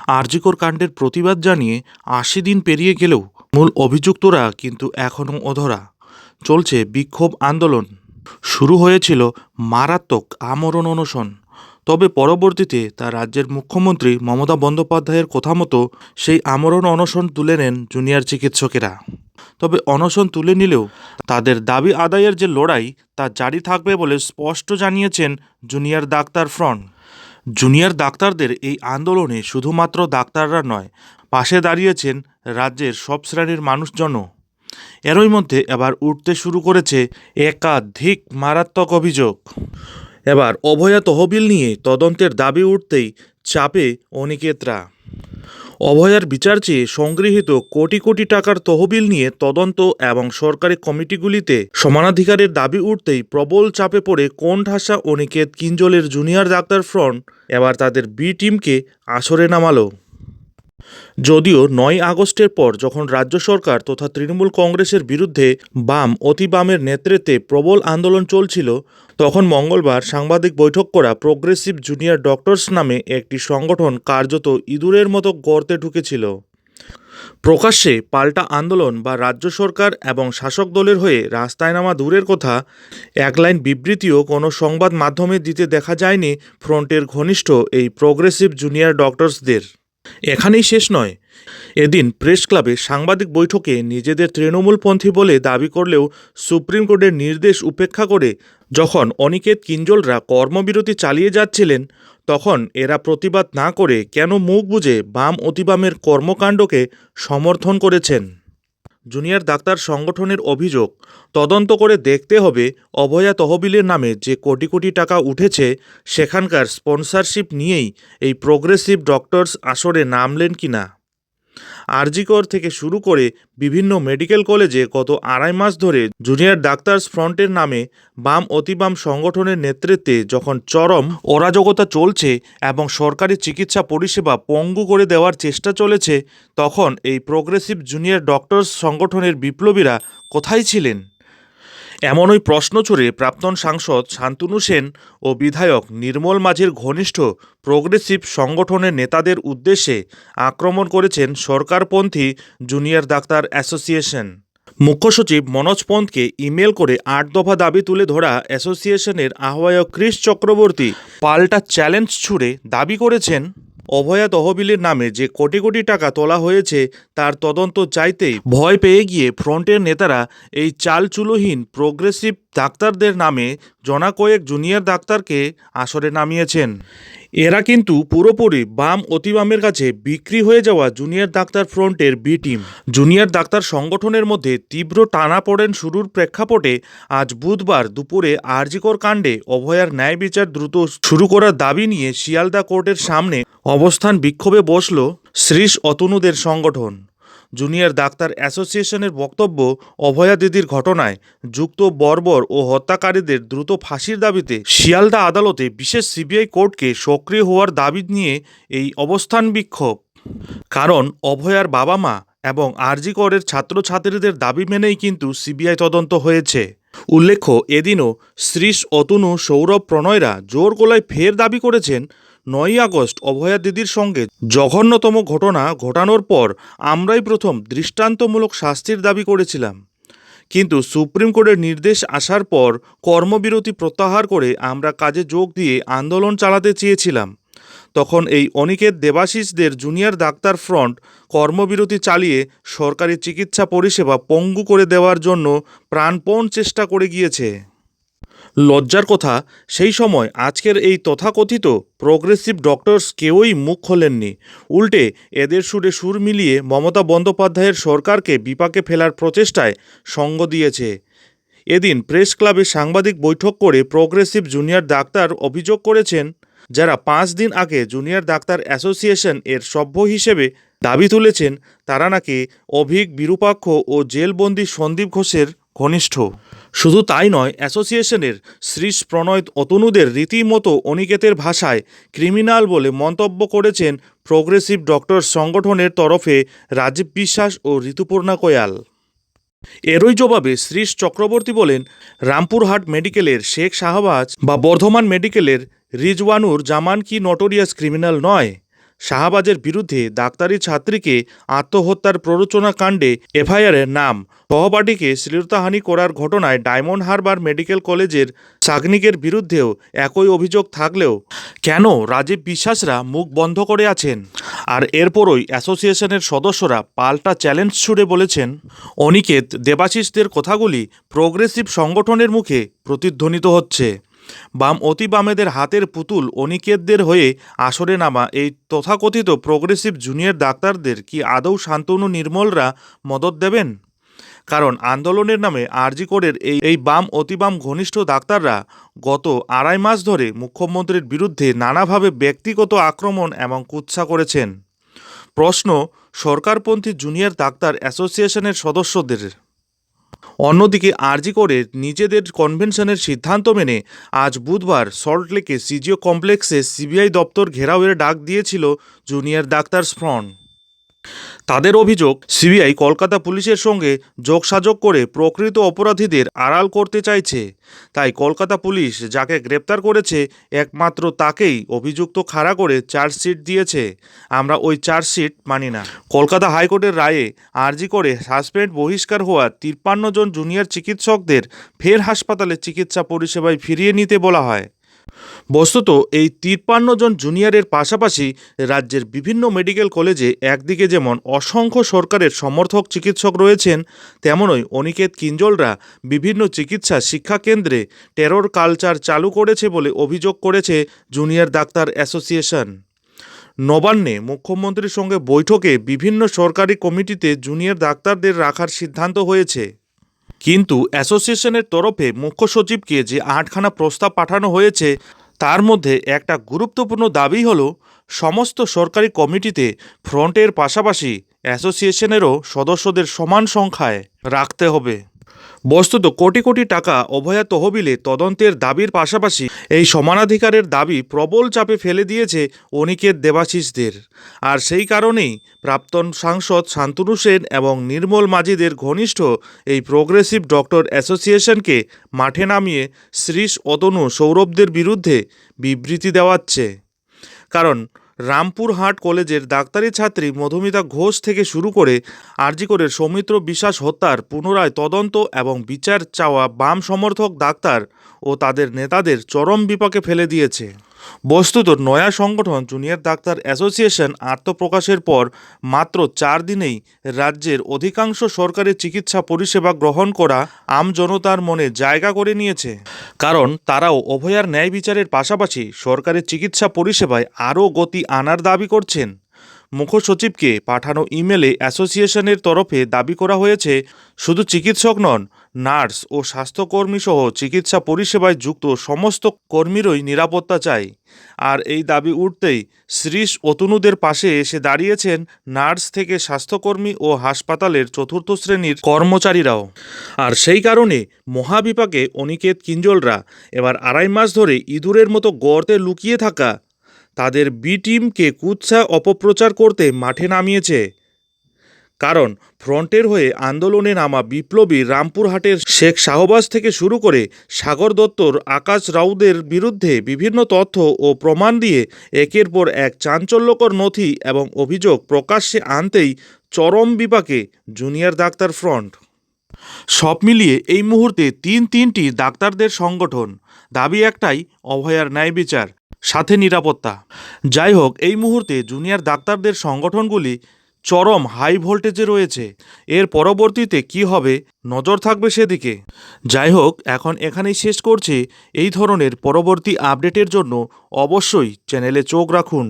আরজিকর কাণ্ডের প্রতিবাদ জানিয়ে ৮০ দিন পেরিয়ে গেলেও মূল অভিযুক্তরা কিন্তু এখনও অধরা। চলছে বিক্ষোভ আন্দোলন। শুরু হয়েছিল মারাত্মক আমরণ অনশন, তবে পরবর্তীতে তা রাজ্যের মুখ্যমন্ত্রী মমতা বন্দ্যোপাধ্যায়ের কথা মতো সেই আমরণ অনশন তুলে নেন জুনিয়র চিকিৎসকেরা। তবে অনশন তুলে নিলেও তাদের দাবি আদায়ের যে লড়াই তা জারি থাকবে বলে স্পষ্ট জানিয়েছেন জুনিয়র ডাক্তার ফ্রন্ট। জুনিয়র ডাক্তারদের এই আন্দোলনে শুধুমাত্র ডাক্তাররা নয়, পাশে দাঁড়িয়েছেন রাজ্যের সব শ্রেণীর মানুষজনও। এরই মধ্যে এবার উঠতে শুরু করেছে একাধিক মারাত্মক অভিযোগ। এবার অভয়া তহবিল নিয়ে তদন্তের দাবি উঠতেই চাপে অনিকেতরা। অভয়ার বিচার চেয়ে সংগৃহীত কোটি কোটি টাকার তহবিল নিয়ে তদন্ত এবং সরকারি কমিটিগুলিতে সমানাধিকারের দাবি উঠতেই প্রবল চাপে পড়ে কোণঠাসা অনিকেত কিঞ্জলের জুনিয়র ডাক্তার ফ্রন্ট এবার তাদের বি টিমকে আসরে নামালো। যদিও ৯ আগস্টের পর যখন রাজ্য সরকার তথা তৃণমূল কংগ্রেসের বিরুদ্ধে বাম অতি বামের নেতৃত্বে প্রবল আন্দোলন চলছিল, তখন মঙ্গলবার সাংবাদিক বৈঠক করা প্রোগ্রেসিভ জুনিয়র ডক্টরস নামে একটি সংগঠন কার্যত ইঁদুরের মতো গর্তে ঢুকেছিল। প্রকাশ্যে পাল্টা আন্দোলন বা রাজ্য সরকার এবং শাসক দলের হয়ে রাস্তায় নামা দূরের কথা, এক লাইন বিবৃতিও কোনো সংবাদ মাধ্যমে দিতে দেখা যায়নি ফ্রন্টের ঘনিষ্ঠ এই প্রোগ্রেসিভ জুনিয়র ডক্টরসদের। এখানেই শেষ নয়, এদিন প্রেস ক্লাবে সাংবাদিক বৈঠকে নিজেদের তৃণমূলপন্থী বলে দাবি করলেও সুপ্রিম কোর্টের নির্দেশ উপেক্ষা করে যখন অনিকেত কিঞ্জলরা কর্মবিরতি চালিয়ে যাচ্ছিলেন, তখন এরা প্রতিবাদ না করে কেন মুখ বুজে বাম অতিবামের কর্মকাণ্ডকে সমর্থন করেছেন। জুনিয়র ডাক্তার সংগঠনের অভিযোগ, তদন্ত করে দেখতে হবে অভয়া তহবিলের নামে যে কোটি কোটি টাকা উঠেছে সেখানকার স্পন্সরশিপ নিয়েই এই প্রোগ্রেসিভ ডক্টরস আসরে নামলেন কিনা। আরজিকর থেকে শুরু করে বিভিন্ন মেডিকেল কলেজে গত ২.৫ মাস ধরে জুনিয়র ডাক্তার্স ফ্রন্টের নামে বাম অতিবাম সংগঠনের নেতৃত্বে যখন চরম অরাজকতা চলছে এবং সরকারি চিকিৎসা পরিষেবা পঙ্গু করে দেওয়ার চেষ্টা চলেছে, তখন এই প্রোগ্রেসিভ জুনিয়র ডক্টরস সংগঠনের বিপ্লবীরা কোথায় ছিলেন? এমনই প্রশ্ন ছুড়ে প্রাক্তন সাংসদ শান্তনু সেন ও বিধায়ক নির্মল মাঝির ঘনিষ্ঠ প্রোগ্রেসিভ সংগঠনের নেতাদের উদ্দেশ্যে আক্রমণ করেছেন সরকারপন্থী জুনিয়র ডাক্তার অ্যাসোসিয়েশন। মুখ্য সচিব মনোজ পন্তকে ইমেল করে ৮ দফা দাবি তুলে ধরা অ্যাসোসিয়েশনের আহ্বায়ক ক্রিস চক্রবর্তী পাল্টা চ্যালেঞ্জ ছুড়ে দাবি করেছেন, অভয়া তহবিলের নামে যে কোটি কোটি টাকা তোলা হয়েছে তার তদন্ত চাইতেই ভয় পেয়ে গিয়ে ফ্রন্টের নেতারা এই চালচুলোহীন প্রোগ্রেসিভ ডাক্তারদের নামে জনা কয়েক জুনিয়র ডাক্তারকে আসরে নামিয়েছেন। এরা কিন্তু পুরোপুরি বাম অতিবামের কাছে বিক্রি হয়ে যাওয়া জুনিয়র ডাক্তার ফ্রন্টের বি টিম। জুনিয়র ডাক্তার সংগঠনের মধ্যে তীব্র টানাপোড়েন শুরুর প্রেক্ষাপটে আজ বুধবার দুপুরে আরজিকর কাণ্ডে অভয়ার ন্যায় বিচার দ্রুত শুরু করার দাবি নিয়ে শিয়ালদা কোর্টের সামনে অবস্থান বিক্ষোভে বসল শ্রীশ অতনুদের সংগঠন। জুনিয়র ডাক্তার অ্যাসোসিয়েশনের বক্তব্য, অভয়া দিদির ঘটনায় যুক্ত বর্বর ও হত্যাকারীদের দ্রুত ফাঁসির দাবিতে শিয়ালদা আদালতে বিশেষ সিবিআই কোর্টকে সক্রিয় হওয়ার দাবি নিয়ে এই অবস্থান বিক্ষোভ। কারণ অভয়ার বাবা মা এবং আরজিকরের ছাত্রছাত্রীদের দাবি মেনেই কিন্তু সিবিআই তদন্ত হয়েছে। উল্লেখ্য, এদিনও শ্রীশ অতনু, সৌরভ প্রণয়রা জোর গলায় ফের দাবি করেছেন, ৯ আগস্ট অভয়া দিদির সঙ্গে জঘন্যতম ঘটনা ঘটানোর পর আমরাই প্রথম দৃষ্টান্তমূলক শাস্তির দাবি করেছিলাম, কিন্তু সুপ্রিম কোর্টের নির্দেশ আসার পর কর্মবিরতি প্রত্যাহার করে আমরা কাজে যোগ দিয়ে আন্দোলন চালাতে চেয়েছিলাম। তখন এই অনিকেত দেবাশিসদের জুনিয়র ডাক্তার ফ্রন্ট কর্মবিরতি চালিয়ে সরকারি চিকিৎসা পরিষেবা পঙ্গু করে দেওয়ার জন্য প্রাণপণ চেষ্টা করে গিয়েছে। লজ্জার কথা, সেই সময় আজকের এই তথাকথিত প্রোগ্রেসিভ ডক্টরস কেউই মুখ খোলেননি। উল্টে এদের সুরে সুর মিলিয়ে মমতা বন্দ্যোপাধ্যায়ের সরকারকে বিপাকে ফেলার প্রচেষ্টায় সঙ্গ দিয়েছে। এদিন প্রেস ক্লাবে সাংবাদিক বৈঠক করে প্রোগ্রেসিভ জুনিয়র ডাক্তার অভিযোগ করেছেন, যারা ৫ দিন আগে জুনিয়র ডাক্তার অ্যাসোসিয়েশন এর সভ্য হিসেবে দাবি তুলেছেন, তারা নাকি অভিক বিরূপাক্ষ ও জেলবন্দি সন্দীপ ঘোষের ঘনিষ্ঠ। শুধু তাই নয়, অ্যাসোসিয়েশনের শ্রীশ প্রণয় অতনুদের রীতিমতো অনিকেতের ভাষায় ক্রিমিনাল বলে মন্তব্য করেছেন প্রোগ্রেসিভ ডক্টর সংগঠনের তরফে রাজীব বিশ্বাস ও ঋতুপর্ণা কোয়াল। এরই জবাবে শ্রীশ চক্রবর্তী বলেন, রামপুরহাট মেডিকেলের শেখ শাহবাজ বা বর্ধমান মেডিকেলের রিজওয়ানুর জামান কি নটোরিয়াস ক্রিমিনাল নয়? শাহবাজের বিরুদ্ধে ডাক্তারি ছাত্রীকে আত্মহত্যার প্ররোচনা কাণ্ডে এফআইআরের নাম, সহপাঠীকে শ্লীলতাহানি করার ঘটনায় ডায়মন্ড হারবার মেডিকেল কলেজের সাগনিকের বিরুদ্ধেও একই অভিযোগ থাকলেও কেন রাজীব বিশ্বাসরা মুখ বন্ধ করে আছেন? আর এরপরই অ্যাসোসিয়েশনের সদস্যরা পাল্টা চ্যালেঞ্জ ছুড়ে বলেছেন, অনিকেত দেবাশিসদের কথাগুলি প্রোগ্রেসিভ সংগঠনের মুখে প্রতিধ্বনিত হচ্ছে। বাম অতি বামেদের হাতের পুতুল অনিকেতদের হয়ে আসরে নামা এই তথাকথিত প্রোগ্রেসিভ জুনিয়র ডাক্তারদের কি আদৌ শান্তনু নির্মলরা মদত দেবেন? কারণ আন্দোলনের নামে আরজি কোডের এই বাম অতিবাম ঘনিষ্ঠ ডাক্তাররা গত 2.5 মাস ধরে মুখ্যমন্ত্রীর বিরুদ্ধে নানাভাবে ব্যক্তিগত আক্রমণ এবং কুৎসা করেছেন। প্রশ্ন সরকারপন্থী জুনিয়র ডাক্তার অ্যাসোসিয়েশনের সদস্যদের। অন্যদিকে আরজি কোডের নিজেদের কনভেনশনের সিদ্ধান্ত মেনে আজ বুধবার সল্টলেকে সিজিও কমপ্লেক্সে সিবিআই দপ্তর ঘেরাওয়ের ডাক দিয়েছিল জুনিয়র ডাক্তার্স ফ্রন্ট। তাদের অভিযোগ, সিবিআই কলকাতা পুলিশের সঙ্গে যোগসাযোগ করে প্রকৃত অপরাধীদের আড়াল করতে চাইছে। তাই কলকাতা পুলিশ যাকে গ্রেপ্তার করেছে একমাত্র তাকেই অভিযুক্ত খাড়া করে চার্জশিট দিয়েছে। আমরা ওই চার্জশিট মানি না। কলকাতা হাইকোর্টের রায়ে আরজি করে সাসপেন্ড বহিষ্কার হওয়া 53 জন জুনিয়র চিকিৎসকদের ফের হাসপাতালে চিকিৎসা পরিষেবায় ফিরিয়ে নিতে বলা হয়। বস্তুত এই 53 জন জুনিয়রের পাশাপাশি রাজ্যের বিভিন্ন মেডিকেল কলেজে একদিকে যেমন অসংখ্য সরকারের সমর্থক চিকিৎসক রয়েছেন, তেমনই অনিকেত কিঞ্জলরা বিভিন্ন চিকিৎসা শিক্ষা কেন্দ্রে টেরর কালচার চালু করেছে বলে অভিযোগ করেছে জুনিয়র ডাক্তার অ্যাসোসিয়েশন। নবান্নে মুখ্যমন্ত্রীর সঙ্গে বৈঠকে বিভিন্ন সরকারি কমিটিতে জুনিয়র ডাক্তারদের রাখার সিদ্ধান্ত হয়েছে। কিন্তু অ্যাসোসিয়েশনের তরফে মুখ্য সচিবকে যে 8খানা প্রস্তাব পাঠানো হয়েছে তার মধ্যে একটা গুরুত্বপূর্ণ দাবি হলো সমস্ত সরকারি কমিটিতে ফ্রন্টের পাশাপাশি অ্যাসোসিয়েশনেরও সদস্যদের সমান সংখ্যায় রাখতে হবে। বস্তুত কোটি কোটি টাকা অভয়া তহবিলে তদন্তের দাবির পাশাপাশি এই সমানাধিকারের দাবি প্রবল চাপে ফেলে দিয়েছে অনিকেত দেবাশিসদের। আর সেই কারণেই প্রাক্তন সাংসদ শান্তনু সেন এবং নির্মল মাঝিদের ঘনিষ্ঠ এই প্রোগ্রেসিভ ডক্টর অ্যাসোসিয়েশনকে মাঠে নামিয়ে শ্রীশ অতনু সৌরভদের বিরুদ্ধে বিবৃতি দেওয়াচ্ছে। কারণ রামপুরহাট কলেজের ডাক্তারি ছাত্রী মধুমিতা ঘোষ থেকে শুরু করে আরজি কোডের সৌমিত্র বিশ্বাস হত্যার পুনরায় তদন্ত এবং বিচার চাওয়া বাম সমর্থক ডাক্তার ও তাদের নেতাদের চরম বিপাকে ফেলে দিয়েছে। বস্তুত নয়া সংগঠন জুনিয়র ডাক্তার অ্যাসোসিয়েশন আত্মপ্রকাশের পর মাত্র 4 দিনেই রাজ্যের অধিকাংশ সরকারি চিকিৎসা পরিষেবা গ্রহণ করা আমজনতার মনে জায়গা করে নিয়েছে। কারণ তারাও অভয়ার ন্যায় বিচারের পাশাপাশি সরকারি চিকিৎসা পরিষেবায় আরও গতি আনার দাবি করছেন। মুখ্য সচিবকে পাঠানো ইমেলে অ্যাসোসিয়েশনের তরফে দাবি করা হয়েছে, শুধু চিকিৎসক নন, নার্স ও স্বাস্থ্যকর্মী সহ চিকিৎসা পরিষেবায় যুক্ত সমস্ত কর্মীরই নিরাপত্তা চাই। আর এই দাবি উঠতেই শ্রীশ অতনুদের পাশে এসে দাঁড়িয়েছেন নার্স থেকে স্বাস্থ্যকর্মী ও হাসপাতালের চতুর্থ শ্রেণীর কর্মচারীরাও। আর সেই কারণে মহাবিপাকে অনিকেত কিঞ্জলরা এবার 2.5 মাস ধরে ইঁদুরের মতো গর্তে লুকিয়ে থাকা তাদের বি টিমকে কুৎসা অপপ্রচার করতে মাঠে নামিয়েছে। কারণ ফ্রন্টের হয়ে আন্দোলনে নামা বিপ্লবী রামপুরহাটের শেখ শাহবাজ থেকে শুরু করে সাগর দত্তর, আকাশ রাউদের বিরুদ্ধে বিভিন্ন তথ্য ও প্রমাণ দিয়ে একের পর এক চাঞ্চল্যকর নথি এবং অভিযোগ প্রকাশ্যে আনতেই চরম বিপাকে জুনিয়র ডাক্তার ফ্রন্ট। সব মিলিয়ে এই মুহূর্তে তিনটি ডাক্তারদের সংগঠন, দাবি একটাই, অভয়ার ন্যায় বিচার, সাথে নিরাপত্তা। যাই হোক, এই মুহূর্তে জুনিয়র ডাক্তারদের সংগঠনগুলি চরম হাই ভোল্টেজে রয়েছে। এর পরবর্তীতে কি হবে নজর থাকবে সেদিকে। যাই হোক, এখন এখানেই শেষ করছি। এই ধরনের পরবর্তী আপডেটের জন্য অবশ্যই চ্যানেলে চোখ রাখুন।